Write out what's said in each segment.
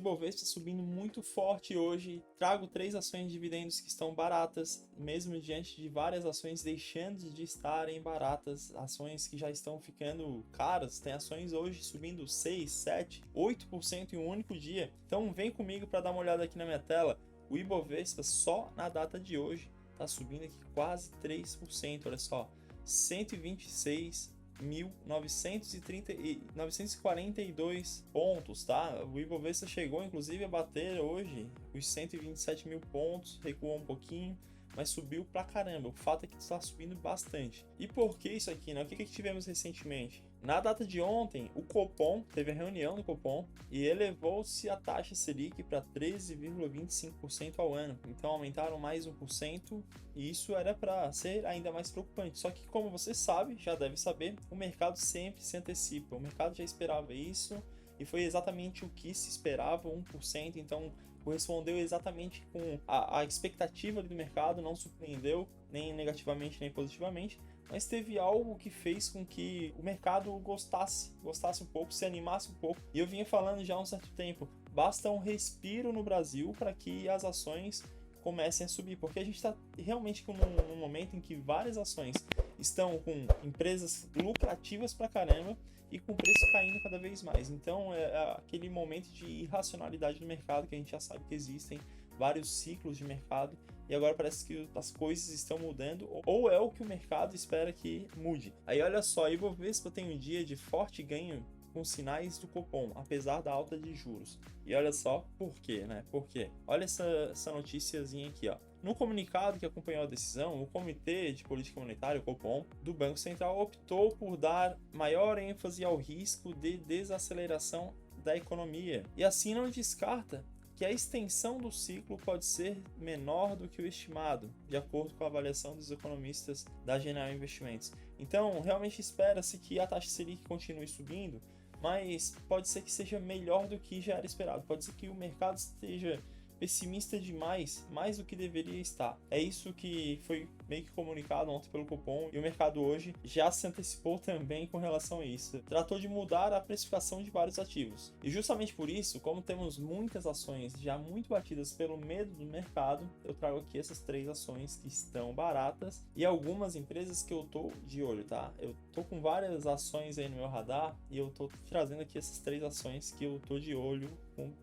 Ibovespa subindo muito forte hoje. Trago 3 ações de dividendos que estão baratas, mesmo diante de várias ações deixando de estarem baratas, ações que já estão ficando caras. Tem ações hoje subindo 6, 7, 8% em um único dia. Então vem comigo para dar uma olhada aqui na minha tela. O Ibovespa só na data de hoje está subindo aqui quase 3%, olha só, 126.942 pontos, tá? O Ibovespa chegou inclusive a bater hoje os 127 mil pontos, recuou um pouquinho, mas subiu pra caramba. O fato é que está subindo bastante. E por que isso aqui, né? O que tivemos recentemente? Na data de ontem, o Copom, teve a reunião do Copom e elevou-se a taxa Selic para 13,25% ao ano. Então aumentaram mais 1% e isso era para ser ainda mais preocupante. Só que, como você sabe, já deve saber, o mercado sempre se antecipa. O mercado já esperava isso e foi exatamente o que se esperava, 1%. Então correspondeu exatamente com a expectativa do mercado, não surpreendeu nem negativamente nem positivamente, mas teve algo que fez com que o mercado gostasse um pouco, se animasse um pouco. E eu vinha falando já há um certo tempo, basta um respiro no Brasil para que as ações comecem a subir, porque a gente está realmente num momento em que várias ações estão com empresas lucrativas pra caramba e com o preço caindo cada vez mais. Então é aquele momento de irracionalidade do mercado que a gente já sabe que existem vários ciclos de mercado e agora parece que as coisas estão mudando ou é o que o mercado espera que mude. Aí olha só, a Ibovespa tem um dia de forte ganho com sinais do Copom, apesar da alta de juros. E olha só por quê, né? Por quê? Olha essa noticiazinha aqui, ó. No comunicado que acompanhou a decisão, o Comitê de Política Monetária, o Copom, do Banco Central optou por dar maior ênfase ao risco de desaceleração da economia. E assim não descarta que a extensão do ciclo pode ser menor do que o estimado, de acordo com a avaliação dos economistas da Genial Investimentos. Então, realmente espera-se que a taxa Selic continue subindo, mas pode ser que seja melhor do que já era esperado. Pode ser que o mercado esteja pessimista demais, mais do que deveria estar. É isso que foi meio que comunicado ontem pelo Copom e o mercado hoje já se antecipou também com relação a isso. Tratou de mudar a precificação de vários ativos. E justamente por isso, como temos muitas ações já muito batidas pelo medo do mercado, eu trago aqui essas 3 ações que estão baratas e algumas empresas que eu tô de olho, tá? Eu tô com várias ações aí no meu radar e eu tô trazendo aqui essas 3 ações que eu tô de olho.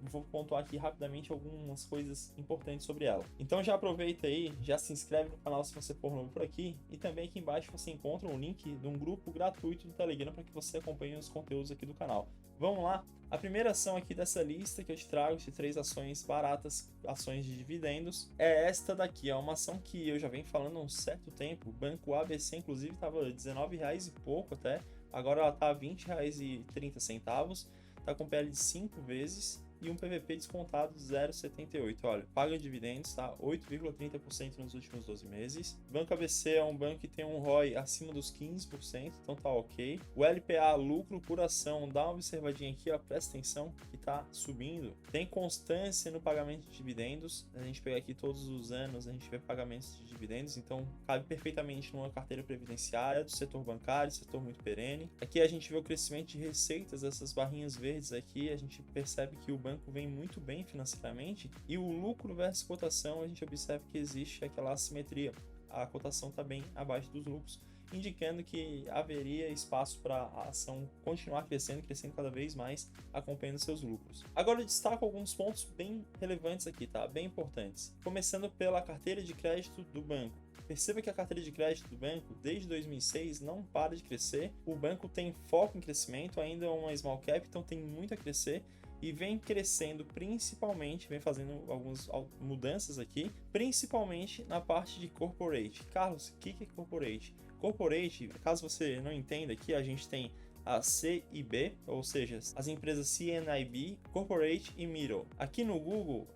Vou pontuar aqui rapidamente algumas coisas importantes sobre ela. Então já aproveita aí, já se inscreve no canal se você for novo por aqui e também aqui embaixo você encontra um link de um grupo gratuito do Telegram para que você acompanhe os conteúdos aqui do canal. Vamos lá? A primeira ação aqui dessa lista que eu te trago de 3 ações baratas, ações de dividendos, é esta daqui. É uma ação que eu já venho falando há um certo tempo. O Banco ABC inclusive estava R$19 e pouco até, agora ela está R$20,30. Está com PL de 5 vezes e um PVP descontado de 0,78. Olha, paga dividendos, tá? 8,30% nos últimos 12 meses. Banco ABC é um banco que tem um ROI acima dos 15%, então tá ok. O LPA, lucro por ação, dá uma observadinha aqui, ó, presta atenção que tá subindo. Tem constância no pagamento de dividendos. A gente pega aqui todos os anos, a gente vê pagamentos de dividendos, então cabe perfeitamente numa carteira previdenciária do setor bancário, setor muito perene. Aqui a gente vê o crescimento de receitas, essas barrinhas verdes aqui, a gente percebe que o banco vem muito bem financeiramente e o lucro versus cotação, a gente observa que existe aquela assimetria. A cotação está bem abaixo dos lucros, indicando que haveria espaço para a ação continuar crescendo cada vez mais, acompanhando seus lucros. Agora eu destaco alguns pontos bem relevantes aqui, tá? Bem importantes. Começando pela carteira de crédito do banco. Perceba que a carteira de crédito do banco, desde 2006, não para de crescer. O banco tem foco em crescimento, ainda é uma small cap, então tem muito a crescer. E vem crescendo principalmente, vem fazendo algumas mudanças aqui, principalmente na parte de corporate. Carlos, o que é corporate? Corporate, caso você não entenda aqui, a gente tem a C e B, ou seja, as empresas CNIB, Corporate e Middle. Aqui no Google,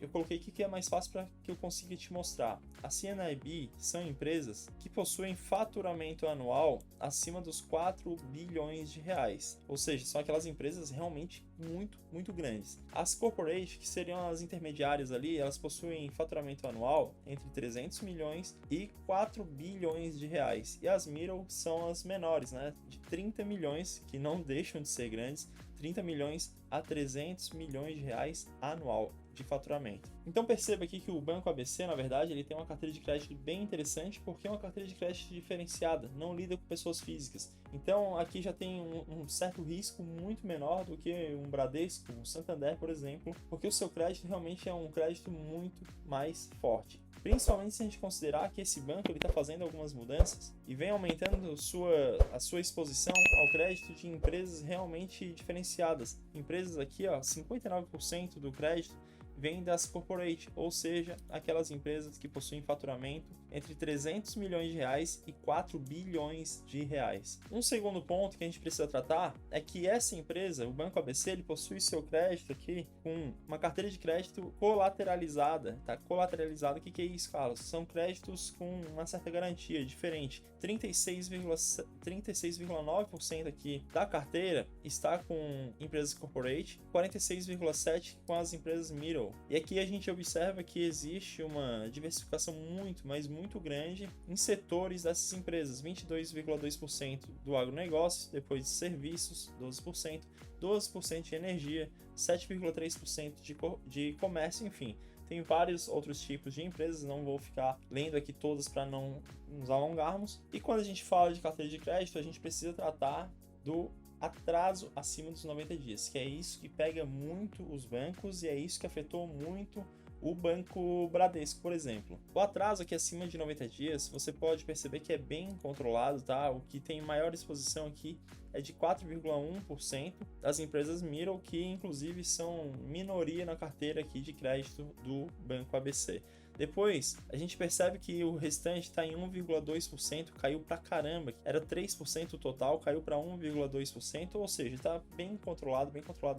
eu coloquei aqui que é mais fácil para que eu consiga te mostrar. A CNIB são empresas que possuem faturamento anual acima dos 4 bilhões de reais, ou seja, são aquelas empresas realmente muito grandes. As Corporate, que seriam as intermediárias ali, elas possuem faturamento anual entre 300 milhões e 4 bilhões de reais. E as Middle são as menores, né, de 30 milhões, que não deixam de ser grandes, 30 milhões a 300 milhões de reais anual de faturamento. Então perceba aqui que o Banco ABC, na verdade, ele tem uma carteira de crédito bem interessante, porque é uma carteira de crédito diferenciada, não lida com pessoas físicas. Então aqui já tem um certo risco muito menor do que um Bradesco, um Santander, por exemplo, porque o seu crédito realmente é um crédito muito mais forte. Principalmente se a gente considerar que esse banco está fazendo algumas mudanças e vem aumentando a sua exposição ao crédito de empresas realmente diferenciadas. Empresas aqui, 59% do crédito vem das corporate, ou seja, aquelas empresas que possuem faturamento entre 300 milhões de reais e 4 bilhões de reais. Um segundo ponto que a gente precisa tratar é que essa empresa, o Banco ABC, ele possui seu crédito aqui com uma carteira de crédito colateralizada, tá? Colateralizada, o que é isso, Carlos? São créditos com uma certa garantia diferente. 36,9% aqui da carteira está com empresas corporate, 46,7% com as empresas middle. E aqui a gente observa que existe uma diversificação muito grande em setores dessas empresas. 22,2% do agronegócio, depois de serviços, 12%, 12% de energia, 7,3% de comércio, enfim. Tem vários outros tipos de empresas, não vou ficar lendo aqui todas para não nos alongarmos. E quando a gente fala de carteira de crédito, a gente precisa tratar do atraso acima dos 90 dias, que é isso que pega muito os bancos e é isso que afetou muito o Banco Bradesco, por exemplo. O atraso aqui acima de 90 dias, você pode perceber que é bem controlado, tá? O que tem maior exposição aqui é de 4,1% das empresas middle, que inclusive são minoria na carteira aqui de crédito do Banco ABC. Depois, a gente percebe que o restante está em 1,2%, caiu pra caramba. Era 3% total, caiu para 1,2%, ou seja, está bem controlado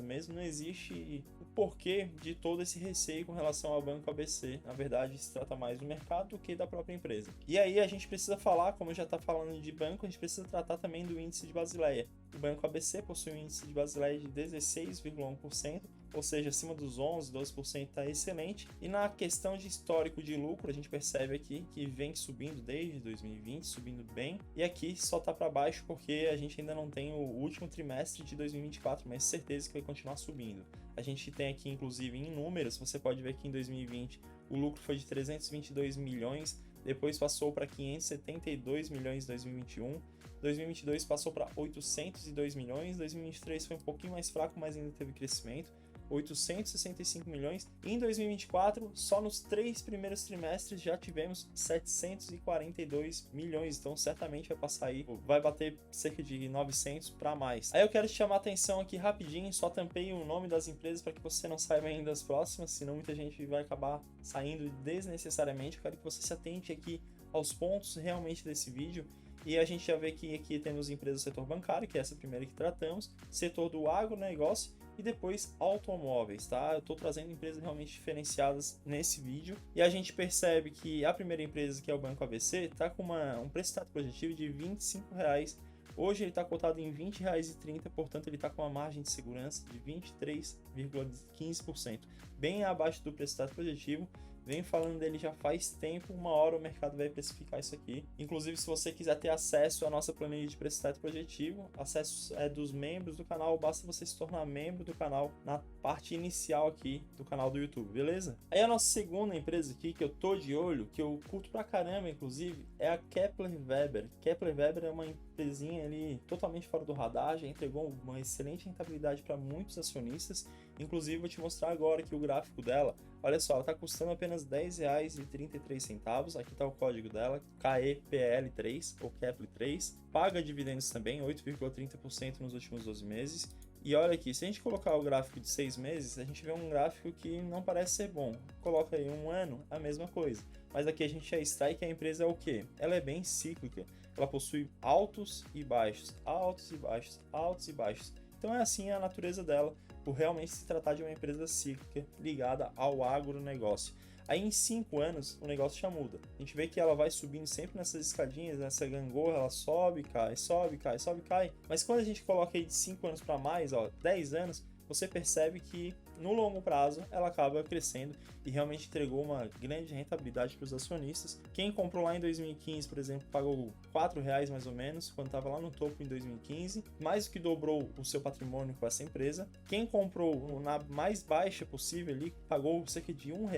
mesmo. Não existe o porquê de todo esse receio com relação ao Banco ABC. Na verdade, se trata mais do mercado do que da própria empresa. E aí a gente precisa falar, como já está falando de banco, a gente precisa tratar também do índice de Basileia. O Banco ABC possui um índice de Basileia de 16,1%, ou seja, acima dos 11%, 12% está excelente. E na questão de histórico de lucro, a gente percebe aqui que vem subindo desde 2020, subindo bem. E aqui só está para baixo porque a gente ainda não tem o último trimestre de 2024, mas certeza que vai continuar subindo. A gente tem aqui, inclusive, em números, você pode ver que em 2020 o lucro foi de 322 milhões, depois passou para 572 milhões em 2021, 2022 passou para 802 milhões, 2023 foi um pouquinho mais fraco, mas ainda teve crescimento, 865 milhões. E em 2024, só nos 3 primeiros trimestres já tivemos 742 milhões. Então, certamente vai passar aí, vai bater cerca de 900 para mais. Aí eu quero te chamar a atenção aqui rapidinho, só tampei o nome das empresas para que você não saiba ainda das próximas, senão muita gente vai acabar saindo desnecessariamente. Eu quero que você se atente aqui aos pontos realmente desse vídeo. E a gente já vê que aqui temos empresas do setor bancário, que é essa primeira que tratamos, setor do agronegócio e depois automóveis, tá? Eu estou trazendo empresas realmente diferenciadas nesse vídeo e a gente percebe que a primeira empresa, que é o Banco ABC, está com um preço projetivo de R$ 25,00. Hoje ele está cotado em R$ 20,30, portanto ele está com uma margem de segurança de 23,15%, bem abaixo do preço projetivo. Venho falando dele já faz tempo, uma hora o mercado vai precificar isso aqui. Inclusive, se você quiser ter acesso à nossa planilha de preço projetivo, acesso é dos membros do canal, basta você se tornar membro do canal na parte inicial aqui do canal do YouTube, beleza? Aí a nossa segunda empresa aqui, que eu tô de olho, que eu curto pra caramba, inclusive, é a Kepler Weber. Kepler Weber é uma empresinha ali totalmente fora do radar, já entregou uma excelente rentabilidade para muitos acionistas. Inclusive, vou te mostrar agora aqui o gráfico dela. Olha só, ela está custando apenas R$ 10,33. Aqui está o código dela, KEPL3 ou KEPL3. Paga dividendos também, 8,30% nos últimos 12 meses. E olha aqui, se a gente colocar o gráfico de 6 meses, a gente vê um gráfico que não parece ser bom. Coloca aí um ano, a mesma coisa. Mas aqui a gente já extrai que a empresa é o quê? Ela é bem cíclica. Ela possui altos e baixos, altos e baixos, altos e baixos. Então é assim a natureza dela, por realmente se tratar de uma empresa cíclica ligada ao agronegócio. Aí em 5 anos o negócio já muda. A gente vê que ela vai subindo sempre nessas escadinhas, nessa gangorra, ela sobe, cai, sobe, cai, sobe, cai. Mas quando a gente coloca aí de 5 anos para mais, 10 anos, você percebe que no longo prazo ela acaba crescendo e realmente entregou uma grande rentabilidade para os acionistas. Quem comprou lá em 2015, por exemplo, pagou R$ 4 mais ou menos, quando estava lá no topo em 2015, mais do que dobrou o seu patrimônio com essa empresa. Quem comprou na mais baixa possível ali, pagou cerca de R$ 1,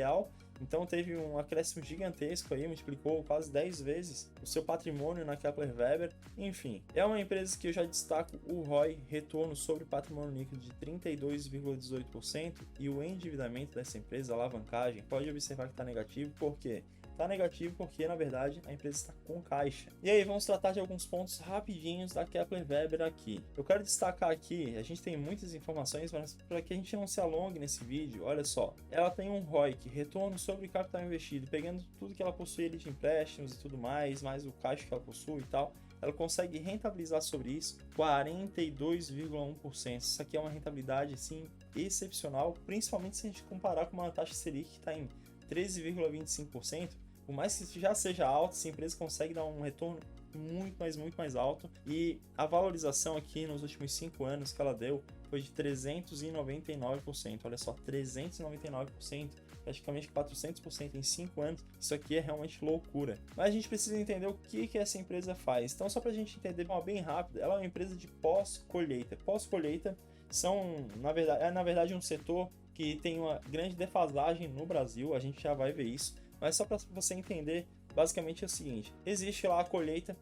então teve um acréscimo gigantesco aí, multiplicou quase 10 vezes o seu patrimônio na Kepler Weber. Enfim, é uma empresa que eu já destaco o ROI, retorno sobre patrimônio líquido de 32,18%, e o endividamento dessa empresa, a alavancagem, pode observar que está negativo. Por quê? Está negativo porque, na verdade, a empresa está com caixa. E aí, vamos tratar de alguns pontos rapidinhos da Kepler Weber aqui. Eu quero destacar aqui, a gente tem muitas informações, mas para que a gente não se alongue nesse vídeo, olha só. Ela tem um ROIC, retorno sobre capital investido, pegando tudo que ela possui ali de empréstimos e tudo mais o caixa que ela possui e tal. Ela consegue rentabilizar sobre isso 42,1%. Isso aqui é uma rentabilidade, assim, excepcional, principalmente se a gente comparar com uma taxa Selic que está em 13,25%. Por mais que já seja alto, essa empresa consegue dar um retorno muito mais alto, e a valorização aqui nos últimos 5 anos que ela deu foi de 399%. Olha só, 399%, praticamente 400% em 5 anos. Isso aqui é realmente loucura. Mas a gente precisa entender o que essa empresa faz. Então, só para a gente entender de uma bem rápida, ela é uma empresa de pós-colheita. Pós-colheita são, na verdade, um setor que tem uma grande defasagem no Brasil, a gente já vai ver isso. Mas só para você entender, basicamente é o seguinte: existe lá a colheita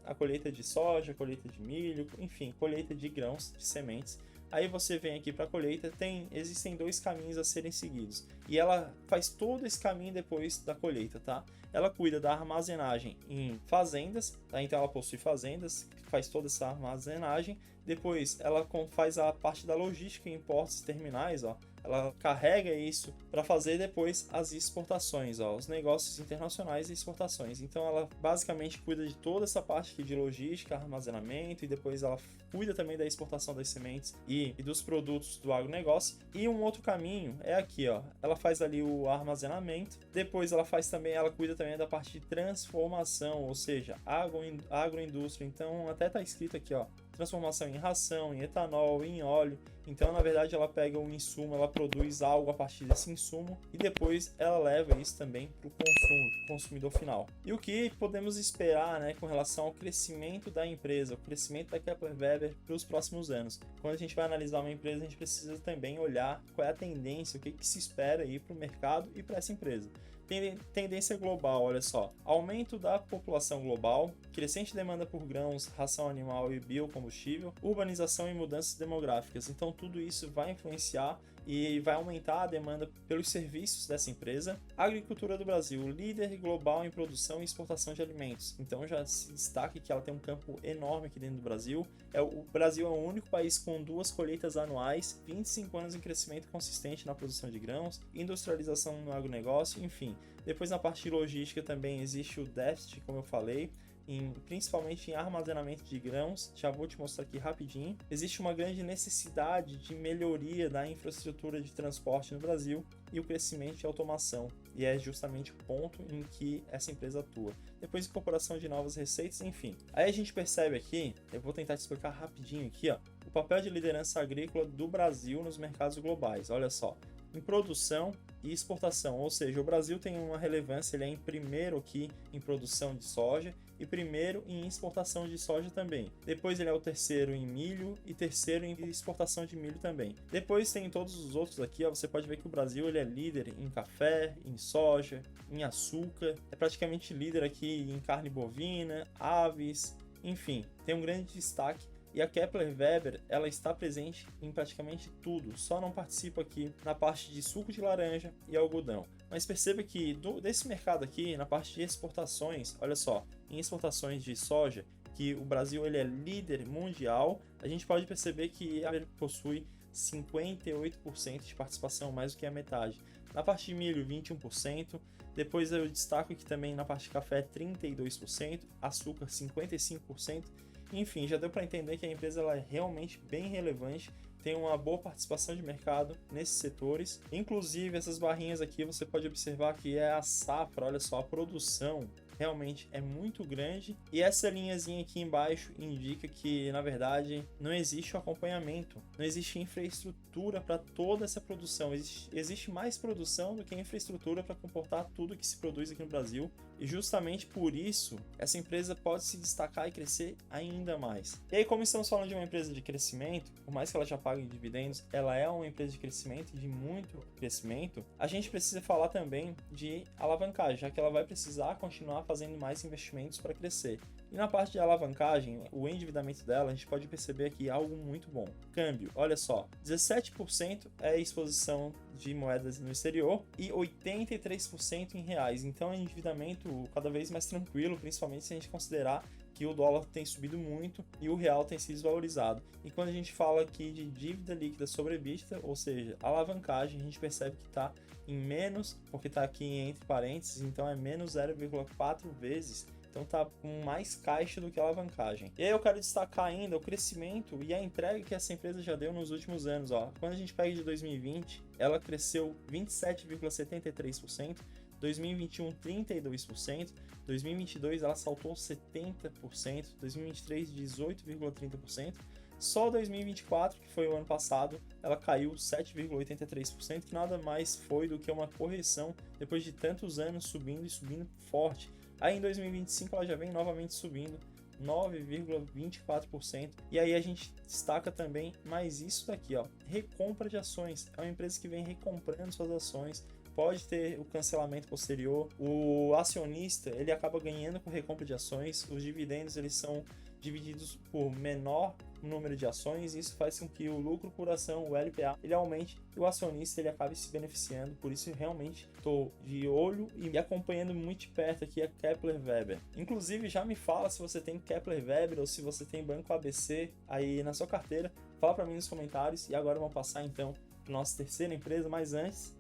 de soja, a colheita de milho, enfim, colheita de grãos, de sementes. Aí você vem aqui para a colheita, existem 2 caminhos a serem seguidos. E ela faz todo esse caminho depois da colheita, tá? Ela cuida da armazenagem em fazendas, tá? Então ela possui fazendas, faz toda essa armazenagem. Depois ela faz a parte da logística em portos e terminais, ó. Ela carrega isso para fazer depois as exportações, ó, os negócios internacionais e exportações. Então ela basicamente cuida de toda essa parte aqui de logística, armazenamento, e depois ela cuida também da exportação das sementes e dos produtos do agronegócio. E um outro caminho é aqui, ó. Ela faz ali o armazenamento, depois ela cuida também da parte de transformação, ou seja, agroindústria. Então até tá escrito aqui, ó, transformação em ração, em etanol, em óleo. Então, na verdade, ela pega um insumo, ela produz algo a partir desse insumo e depois ela leva isso também para o consumidor final. E o que podemos esperar, né, com relação ao crescimento da empresa, o crescimento da Kepler Weber para os próximos anos? Quando a gente vai analisar uma empresa, a gente precisa também olhar qual é a tendência, o que se espera aí para o mercado e para essa empresa. Tendência global, olha só: aumento da população global, crescente demanda por grãos, ração animal e biocombustível, urbanização e mudanças demográficas. Então tudo isso vai influenciar e vai aumentar a demanda pelos serviços dessa empresa. A agricultura do Brasil, líder global em produção e exportação de alimentos. Então já se destaca que ela tem um campo enorme aqui dentro do Brasil. O Brasil é o único país com 2 colheitas anuais, 25 anos em crescimento consistente na produção de grãos, industrialização no agronegócio, enfim. Depois, na parte de logística também existe o déficit, como eu falei, principalmente em armazenamento de grãos. Já vou te mostrar aqui rapidinho. Existe uma grande necessidade de melhoria da infraestrutura de transporte no Brasil e o crescimento de automação, e é justamente o ponto em que essa empresa atua. Depois, incorporação de novas receitas, enfim. Aí a gente percebe aqui, eu vou tentar te explicar rapidinho aqui, ó, o papel de liderança agrícola do Brasil nos mercados globais. Olha só: em produção e exportação, ou seja, o Brasil tem uma relevância, ele é em primeiro aqui em produção de soja e primeiro em exportação de soja também. Depois ele é o terceiro em milho e terceiro em exportação de milho também. Depois tem todos os outros aqui, ó, você pode ver que o Brasil ele é líder em café, em soja, em açúcar, é praticamente líder aqui em carne bovina, aves, enfim, tem um grande destaque. E a Kepler Weber, ela está presente em praticamente tudo, só não participa aqui na parte de suco de laranja e algodão. Mas perceba que desse mercado aqui, na parte de exportações, olha só, em exportações de soja, que o Brasil ele é líder mundial, a gente pode perceber que a Weber possui 58% de participação, mais do que a metade. Na parte de milho, 21%. Depois eu destaco aqui também na parte de café, 32%, açúcar, 55%. Enfim, já deu para entender que a empresa ela é realmente bem relevante, tem uma boa participação de mercado nesses setores. Inclusive, essas barrinhas aqui você pode observar que é a safra, olha só, a produção realmente é muito grande. E essa linhazinha aqui embaixo indica que, na verdade, não existe o acompanhamento, não existe infraestrutura para toda essa produção. Existe mais produção do que infraestrutura para comportar tudo que se produz aqui no Brasil. E justamente por isso, essa empresa pode se destacar e crescer ainda mais. E aí, como estamos falando de uma empresa de crescimento, por mais que ela já pague dividendos, ela é uma empresa de crescimento, de muito crescimento, a gente precisa falar também de alavancagem, já que ela vai precisar continuar fazendo mais investimentos para crescer. E na parte de alavancagem, o endividamento dela, a gente pode perceber aqui algo muito bom. Câmbio, olha só, 17% é a exposição de moedas no exterior e 83% em reais. Então é um endividamento cada vez mais tranquilo, principalmente se a gente considerar que o dólar tem subido muito e o real tem se desvalorizado. E quando a gente fala aqui de dívida líquida sobre EBITDA, ou seja, alavancagem, a gente percebe que está em menos, porque está aqui entre parênteses, então é menos 0,4 vezes. Então tá com mais caixa do que alavancagem. E aí eu quero destacar ainda o crescimento e a entrega que essa empresa já deu nos últimos anos. Ó. Quando a gente pega de 2020, ela cresceu 27,73%, 2021 32%, 2022 ela saltou 70%, 2023 18,30%. Só 2024, que foi o ano passado, ela caiu 7,83%, que nada mais foi do que uma correção depois de tantos anos subindo e subindo forte. Aí em 2025 ela já vem novamente subindo 9,24%. E aí a gente destaca também mais isso daqui, ó, recompra de ações. É uma empresa que vem recomprando suas ações. Pode ter o cancelamento posterior. O acionista, ele acaba ganhando com recompra de ações. Os dividendos, eles são divididos por menor número de ações, e isso faz com que o lucro por ação, o LPA, ele aumente e o acionista ele acabe se beneficiando. Por isso realmente estou de olho e acompanhando muito de perto aqui a Kepler Weber. Inclusive já me fala se você tem Kepler Weber ou se você tem Banco ABC aí na sua carteira, fala para mim nos comentários. E agora vamos passar então para nossa terceira empresa, mas antes,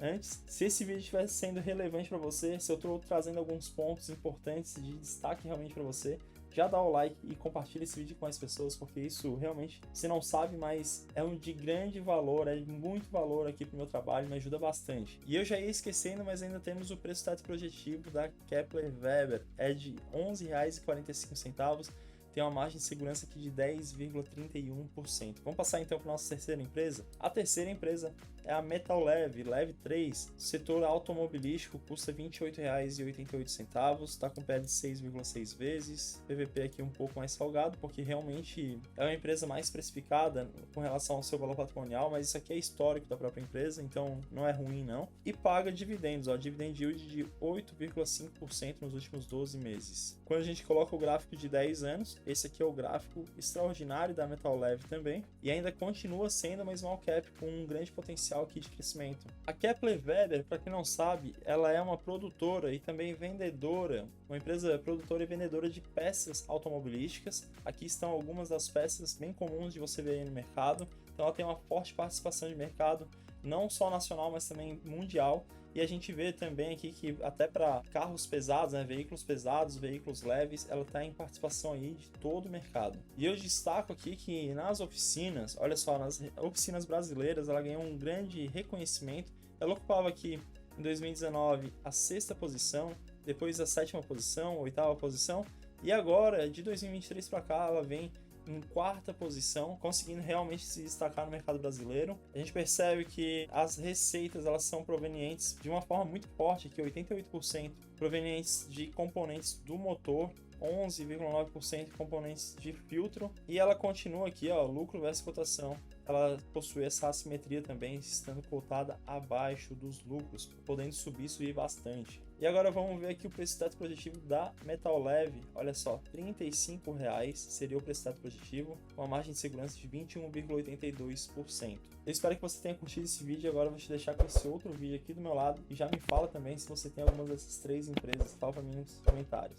se esse vídeo estiver sendo relevante para você, se eu estou trazendo alguns pontos importantes de destaque realmente para você, já dá o like e compartilha esse vídeo com mais pessoas, porque isso realmente, você não sabe, mas é um de grande valor, é de muito valor aqui pro meu trabalho, me ajuda bastante. E eu já ia esquecendo, mas ainda temos o preço teto projetivo da Kepler Weber, é de R$ 11,45, tem uma margem de segurança aqui de 10,31%. Vamos passar então para nossa terceira empresa? A terceira empresa é a Metallev, Lev 3, setor automobilístico, custa R$ 28,88, está com PL de 6,6 vezes, PVP aqui um pouco mais salgado, porque realmente é uma empresa mais precificada com relação ao seu valor patrimonial, mas isso aqui é histórico da própria empresa, então não é ruim não. E paga dividendos, ó, dividend yield de 8,5% nos últimos 12 meses. Quando a gente coloca o gráfico de 10 anos, esse aqui é o gráfico extraordinário da Metallev também, e ainda continua sendo uma small cap com um grande potencial aqui de crescimento. A Kepler Weber, para quem não sabe, ela é uma produtora e também vendedora, uma empresa produtora e vendedora de peças automobilísticas. Aqui estão algumas das peças bem comuns de você ver aí no mercado. Então ela tem uma forte participação de mercado, não só nacional, mas também mundial. E a gente vê também aqui que até para carros pesados, né, veículos pesados, veículos leves, ela está em participação aí de todo o mercado. E eu destaco aqui que nas oficinas, olha só, nas oficinas brasileiras, ela ganhou um grande reconhecimento. Ela ocupava aqui em 2019 a 6ª posição, depois a 7ª posição, 8ª posição, e agora de 2023 para cá ela vem em 4ª posição, conseguindo realmente se destacar no mercado brasileiro. A gente percebe que as receitas elas são provenientes de uma forma muito forte, que 88% provenientes de componentes do motor, 11,9% de componentes de filtro, e ela continua aqui, ó, lucro versus cotação. Ela possui essa assimetria também, estando cotada abaixo dos lucros, podendo subir bastante. E agora vamos ver aqui o preço teto projetivo da Metallev. Olha só, R$ 35,00 seria o preço teto projetivo, com uma margem de segurança de 21,82%. Eu espero que você tenha curtido esse vídeo. Agora eu vou te deixar com esse outro vídeo aqui do meu lado. E já me fala também se você tem alguma dessas 3 empresas. Fala para mim nos comentários.